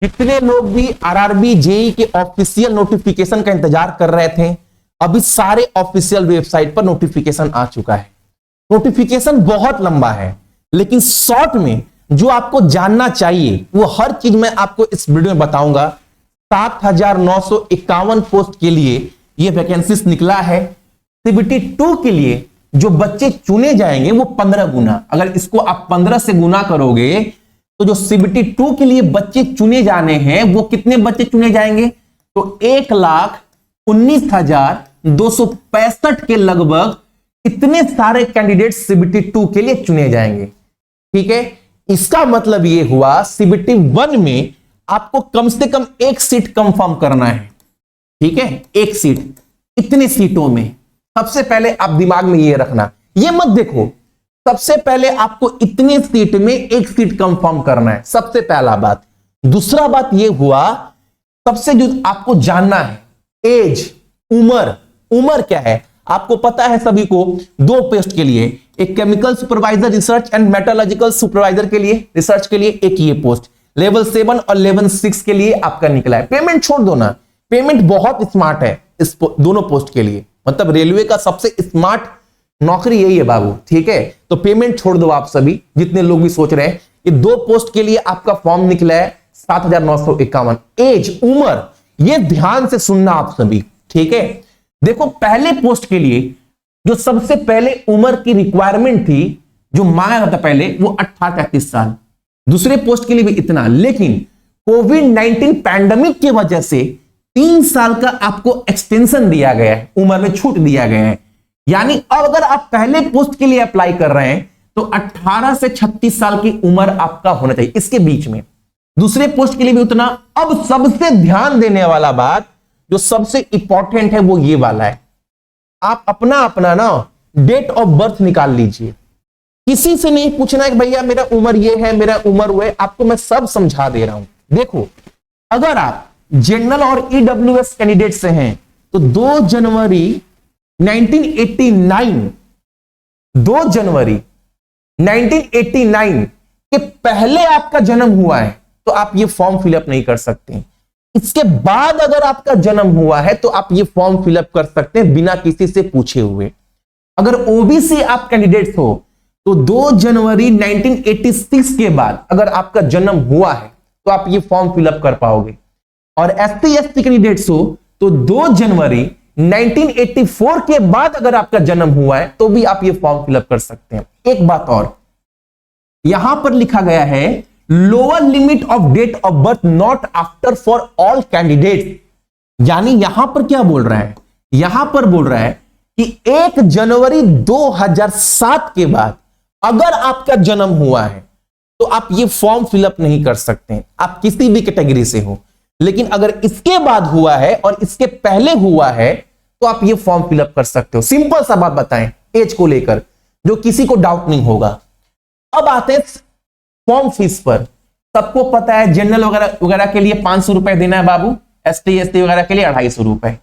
कितने लोग भी आरआरबी जेई के ऑफिशियल नोटिफिकेशन का इंतजार कर रहे थे, अभी सारे ऑफिशियल वेबसाइट पर नोटिफिकेशन आ चुका है। नोटिफिकेशन बहुत लंबा है, लेकिन शॉर्ट में जो आपको जानना चाहिए वो हर चीज मैं आपको इस वीडियो में बताऊंगा। 7,951 पोस्ट के लिए ये वैकेंसीज निकला है। सीबीटी 2 के लिए जो बच्चे चुने जाएंगे वो 15 गुना, अगर इसको आप 15 से गुना करोगे तो जो सीबीटी 2 के लिए बच्चे चुने जाने हैं वो कितने बच्चे चुने जाएंगे, तो 1,19,265 के लगभग इतने सारे कैंडिडेट सीबीटी 2 के लिए चुने जाएंगे। ठीक है, इसका मतलब ये हुआ सीबीटी 1 में आपको कम से कम एक सीट कंफर्म करना है। ठीक है, एक सीट, इतने सीटों में सबसे पहले आप दिमाग में ये रखना, ये मत देखो, सबसे पहले आपको इतने सीट में एक सीट कंफर्म करना है, सबसे पहला बात। दूसरा बात ये हुआ, सबसे जो आपको जानना है एज, उम्र क्या है। आपको पता है सभी को, 2 पोस्ट के लिए, एक chemical supervisor research and metallurgical supervisor के लिए, रिसर्च के लिए एक ये पोस्ट, लेवल 7 और लेवल 6 के लिए आपका निकला है। पेमेंट छोड़ दो ना, पेमेंट बहुत स्मार्ट है इस दोनों पोस्ट के लिए, मतलब रेलवे का सबसे स्मार्ट नौकरी यही है बाबू। ठीक है, तो पेमेंट छोड़ दो आप सभी जितने लोग भी सोच रहे हैं। ये 2 पोस्ट के लिए आपका फॉर्म निकला है 7,951। एज, उम्र, ये ध्यान से सुनना आप सभी। ठीक है, देखो पहले पोस्ट के लिए जो सबसे पहले उम्र की रिक्वायरमेंट थी, जो मांगा था पहले, वो 18-33 साल। दूसरे पोस्ट के लिए भी इतना, लेकिन कोविड-19 पैंडेमिक की वजह से 3 साल का आपको एक्सटेंशन दिया गया है, उम्र में छूट दिया गया है। यानी अब अगर आप पहले पोस्ट के लिए अप्लाई कर रहे हैं तो 18 से 36 साल की उम्र आपका होना चाहिए, इसके बीच में। दूसरे पोस्ट के लिए भी उतना। अब सबसे ध्यान देने वाला बात, जो सबसे इंपॉर्टेंट है, वो ये वाला है, आप अपना ना डेट ऑफ बर्थ निकाल लीजिए। किसी से नहीं पूछना है कि भैया मेरा उम्र ये है, मेरा उम्र वो है, आपको मैं सब समझा दे रहा हूं। देखो, अगर आप जनरल और ईडब्ल्यूएस कैंडिडेट से हैं तो 2 जनवरी 1989 के पहले आपका जन्म हुआ है तो आप ये फॉर्म फिलअप नहीं कर सकते। इसके बाद अगर आपका जन्म हुआ है तो आप ये फॉर्म फिलअप कर सकते हैं बिना किसी से पूछे हुए। अगर ओबीसी आप कैंडिडेट हो तो 2 जनवरी 1986 के बाद अगर आपका जन्म हुआ है तो आप ये फॉर्म फिलअप कर पाओगे। और एसटी एसटी कैंडिडेट्स हो तो 2 जनवरी 1984 के बाद अगर आपका जन्म हुआ है तो भी आप ये फॉर्म फिलअप कर सकते हैं। एक बात और, यहां पर लिखा गया है lower limit of date of birth not after for all candidate. यानी यहां पर क्या बोल रहा है, यहां पर बोल रहा है कि 1 जनवरी 2007 के बाद अगर आपका जन्म हुआ है तो आप ये फॉर्म फिलअप नहीं कर सकते, आप किसी भी कैटेगरी से हो। लेकिन अगर इसके बाद हुआ है और इसके पहले हुआ है तो आप ये फॉर्म फिलअप कर सकते हो। सिंपल सा बात बताएं एज को लेकर, जो किसी को डाउट नहीं होगा। अब आते हैं फॉर्म फीस पर। सबको पता है जनरल वगैरह के लिए 500 रुपए देना है बाबू, एसटी एसटी वगैरह के लिए 250 रुपए।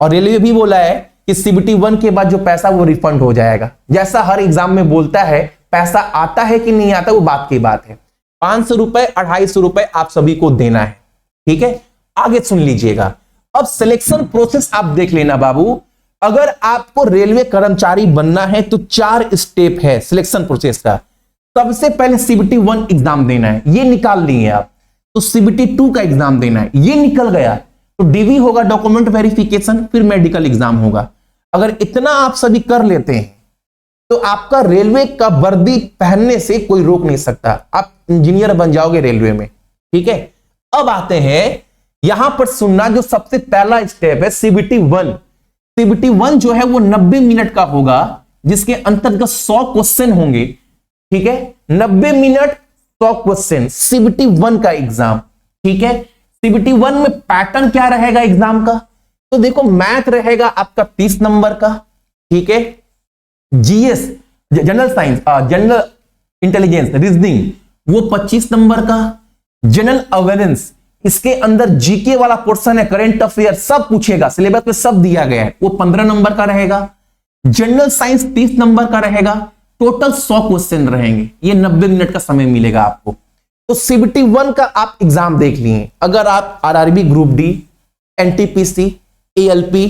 और रेलवे भी बोला है कि सीबीटी 1 के बाद जो पैसा वो रिफंड हो जाएगा। जैसा हर एग्जाम में बोलता है, पैसा आता है कि नहीं आता वो बात की बात है। 500 रुपए 250 रुपए आप सभी को देना है। ठीक है, आगे सुन लीजिएगा। अब सिलेक्शन प्रोसेस आप देख लेना बाबू। अगर आपको रेलवे कर्मचारी बनना है तो 4 स्टेप है सिलेक्शन प्रोसेस का। सबसे पहले सीबीटी 1 एग्जाम देना है, ये निकाल लिए आप। तो सीबीटी 2 का एग्जाम देना है, ये निकल गया तो डीवी होगा, डॉक्यूमेंट वेरिफिकेशन, फिर मेडिकल एग्जाम होगा। अगर इतना आप सभी कर लेते हैं तो आपका रेलवे का वर्दी पहनने से कोई रोक नहीं सकता, आप इंजीनियर बन जाओगे रेलवे में। ठीक है, अब आते हैं यहां पर सुनना, जो सबसे पहला स्टेप है सीबीटी 1। सीबीटी 1 जो है वो 90 मिनट का होगा, जिसके अंतर्गत 100 क्वेश्चन होंगे। ठीक है, 90 मिनट 100 क्वेश्चन, सीबीटी 1 का एग्जाम। ठीक है, सीबीटी 1 में पैटर्न क्या रहेगा एग्जाम का, तो देखो मैथ रहेगा आपका 30 नंबर का। ठीक है, GS general science, general intelligence reasoning वो 25 नंबर का। जनरल अवेयरनेस, इसके अंदर जीके वाला पोर्शन है, करंट अफेयर सब पूछेगा, सिलेबस में सब दिया गया है, वो 15 नंबर का रहेगा। जनरल साइंस 30 नंबर का रहेगा। टोटल 100 क्वेश्चन रहेंगे, ये 90 मिनट का समय मिलेगा आपको। तो सीबीटी 1 का आप एग्जाम देख लिए। अगर आप RRB group D, NTPC, ALP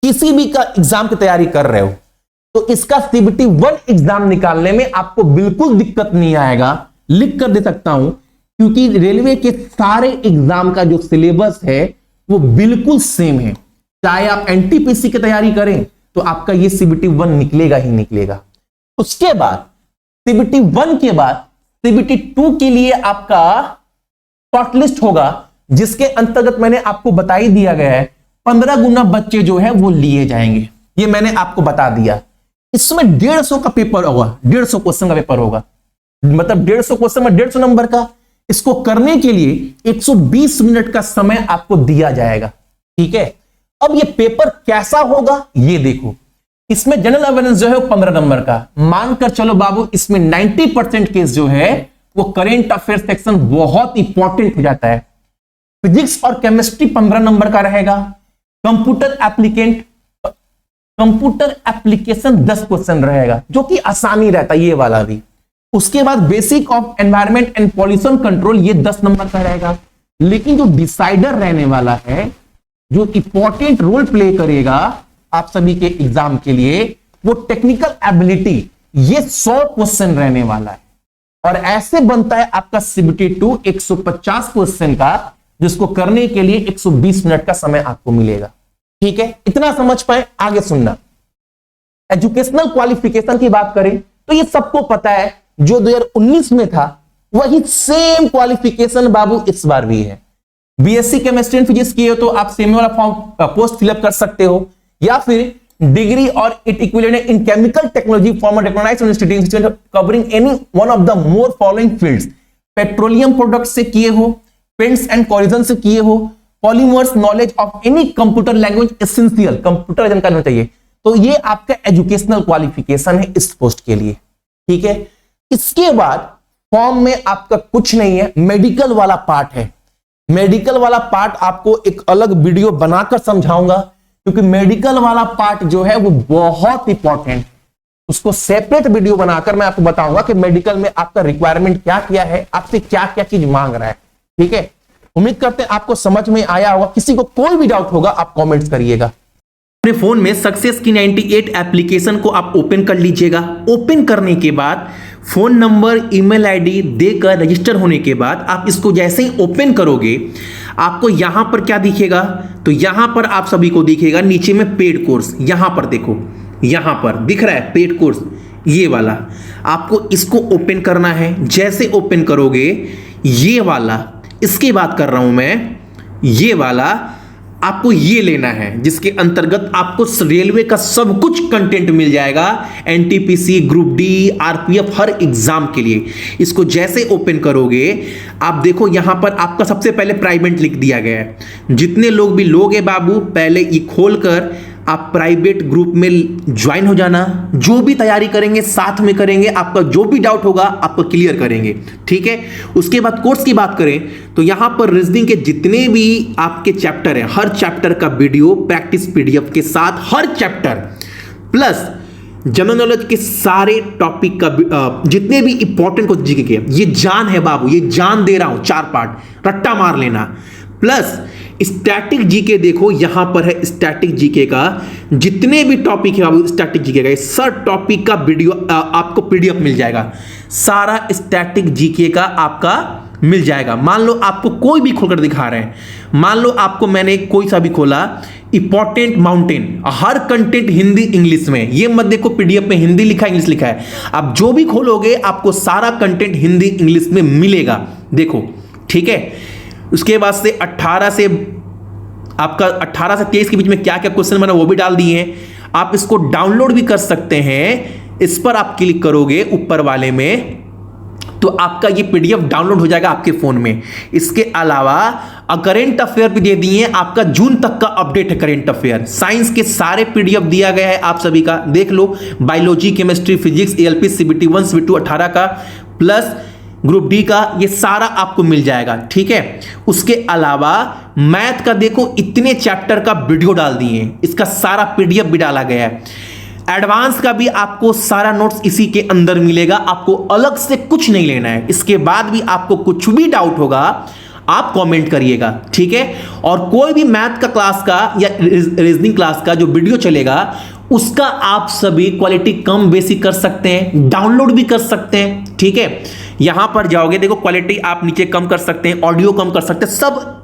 किसी भी का एग्जाम की तैयारी कर रहे हो तो इसका सीबीटी 1 एग्जाम निकालने में आपको बिल्कुल दिक्कत नहीं आएगा। लिख कर दे सकता हूं क्योंकि रेलवे के सारे एग्जाम का जो सिलेबस है वो बिल्कुल सेम है। चाहे आप एनटीपीसी की तैयारी करें तो आपका ये सीबीटी 1 निकलेगा ही निकलेगा। उसके बाद सीबीटी 1 के बाद सीबीटी 2 के लिए आपका शॉर्टलिस्ट होगा, जिसके अंतर्गत मैंने आपको बता ही दिया गया है 15 गुना बच्चे जो है वो लिए जाएंगे। ये मैंने आपको बता दिया। इसमें 150 का पेपर होगा, 150 क्वेश्चन का पेपर होगा, मतलब 150 क्वेश्चन में 150 नंबर का। इसको करने के लिए 120 मिनट का समय आपको दिया जाएगा। ठीक है, अब ये पेपर कैसा होगा ये देखो। इसमें जनरल अवेयरनेस जो है 15 नंबर का, मानकर चलो बाबू इसमें 90% केस जो है वो करेंट अफेयर सेक्शन बहुत इंपॉर्टेंट हो जाता है। फिजिक्स और केमिस्ट्री 15 नंबर का रहेगा। कंप्यूटर एप्लीकेशन 10 क्वेश्चन रहेगा जो कि आसानी रहता है, ये वाला भी। उसके बाद basic of environment and pollution control ये 10 नंबर का रहेगा। लेकिन जो डिसाइडर रहने वाला है, जो इंपॉर्टेंट रोल प्ले करेगा आप सभी के एग्जाम के लिए, वो टेक्निकल एबिलिटी, ये 100 क्वेश्चन रहने वाला है। और ऐसे बनता है आपका सीबीटी 2 150 क्वेश्चन का, जिसको करने के लिए 120 मिनट का समय आपको मिलेगा। ठीक है, इतना समझ पाए, आगे सुनना। एजुकेशनल क्वालिफिकेशन की बात करें तो ये सबको पता है, जो 2019 में था वही सेम क्वालिफिकेशन बाबू इस बार भी है। बीएससी केमिस्ट्री एंड फिजिक्स किए हो तो आप सेम वाला फॉर्म पोस्ट फिलअप कर सकते हो, या फिर डिग्री और it equivalent in chemical technology from a recognised institute covering any one of the more following fields. Petroleum product से किए हो, पेंट्स एंड कोरिजन से किए हो, polymers, knowledge of any computer language essential, computer जानकारी होना चाहिए। तो ये आपका एजुकेशनल क्वालिफिकेशन है इस पोस्ट के लिए। ठीक है, इसके बाद फॉर्म में आपका कुछ नहीं है, मेडिकल वाला पार्ट है। मेडिकल वाला पार्ट आपको एक अलग वीडियो बनाकर समझाऊंगा, क्योंकि मेडिकल वाला पार्ट जो है वो बहुत इंपॉर्टेंट, उसको सेपरेट वीडियो बनाकर मैं आपको बताऊंगा कि मेडिकल में आपका रिक्वायरमेंट क्या क्या है, आपसे क्या क्या चीज मांग रहा है। ठीक है, उम्मीद करते हैं आपको समझ में आया होगा। किसी को कोई भी डाउट होगा आप कमेंट्स करिएगा। अपने फोन में सक्सेस की 98 एप्लीकेशन को आप ओपन कर लीजिएगा। ओपन करने के बाद फोन नंबर, ईमेल आईडी देकर रजिस्टर होने के बाद आप इसको जैसे ही ओपन करोगे आपको यहां पर क्या दिखेगा, तो यहां पर आप सभी को दिखेगा नीचे में पेड कोर्स। यहां पर देखो, यहां पर दिख रहा है पेड कोर्स, ये वाला आपको इसको ओपन करना है। जैसे ओपन करोगे ये वाला, इसकी बात कर रहा हूं मैं, ये वाला आपको ये लेना है, जिसके अंतर्गत आपको रेलवे का सब कुछ कंटेंट मिल जाएगा, एनटीपीसी, ग्रुप डी, आरपीएफ, हर एग्जाम के लिए। इसको जैसे ओपन करोगे आप देखो यहां पर आपका सबसे पहले प्राइवेट लिख दिया गया है। जितने लोग भी लोग हैं बाबू, पहले ये खोलकर आप प्राइवेट ग्रुप में ज्वाइन हो जाना। जो भी तैयारी करेंगे साथ में करेंगे, आपका जो भी डाउट होगा आपको क्लियर करेंगे। ठीक है, उसके बाद कोर्स की बात करें तो यहां पर रीजनिंग के जितने भी आपके चैप्टर हैं, हर चैप्टर का वीडियो प्रैक्टिस पीडीएफ के साथ, हर चैप्टर प्लस जनरल नॉलेज के सारे टॉपिक का जितने भी इंपॉर्टेंट को जीके के, ये जान है बाबू, ये जान दे रहा हूं, 4 पार्ट रट्टा मार लेना। प्लस स्टैटिक जीके देखो, यहां पर है स्टैटिक जीके का जितने भी टॉपिक है बाबू, स्टैटिक जीके का सर टॉपिक का वीडियो आपको पीडीएफ मिल जाएगा। सारा स्टैटिक जीके का आपका मिल जाएगा। मान लो आपको कोई भी खोलकर दिखा रहे हैं, मान लो आपको मैंने कोई सा भी खोला, इंपॉर्टेंट माउंटेन, हर कंटेंट हिंदी इंग्लिश में, ये मत देखो पीडीएफ में हिंदी लिखा है इंग्लिश लिखा है, आप जो भी खोलोगे आपको सारा कंटेंट हिंदी इंग्लिश में मिलेगा। देखो ठीक है, उसके बाद से 18 से आपका 18 से 23 के बीच में क्या क्या क्वेश्चन मैंने वो भी डाल दिए हैं। आप इसको डाउनलोड भी कर सकते हैं। इस पर आप क्लिक करोगे ऊपर वाले में तो आपका ये पीडीएफ डाउनलोड हो जाएगा आपके फोन में। इसके अलावा करंट अफेयर भी दे दिए हैं, आपका जून तक का अपडेट है करंट अफेयर। साइंस के सारे पीडीएफ दिया गया है आप सभी का, देख लो। Biology, chemistry, physics, ALP, CBT 1, CBT 2 18 का प्लस ग्रुप डी का, ये सारा आपको मिल जाएगा। ठीक है, उसके अलावा मैथ का देखो इतने चैप्टर का वीडियो डाल दिए हैं, इसका सारा पीडीएफ भी डाला गया है। एडवांस का भी आपको सारा नोट्स इसी के अंदर मिलेगा, आपको अलग से कुछ नहीं लेना है। इसके बाद भी आपको कुछ भी डाउट होगा आप कमेंट करिएगा, ठीक है। और कोई भी मैथ का क्लास का या रीजनिंग क्लास का जो वीडियो चलेगा उसका आप सभी क्वालिटी कम बेसी कर सकते हैं, डाउनलोड भी कर सकते हैं, ठीक है। यहां पर जाओगे, देखो क्वालिटी आप नीचे कम कर सकते हैं, ऑडियो कम कर सकते हैं, सब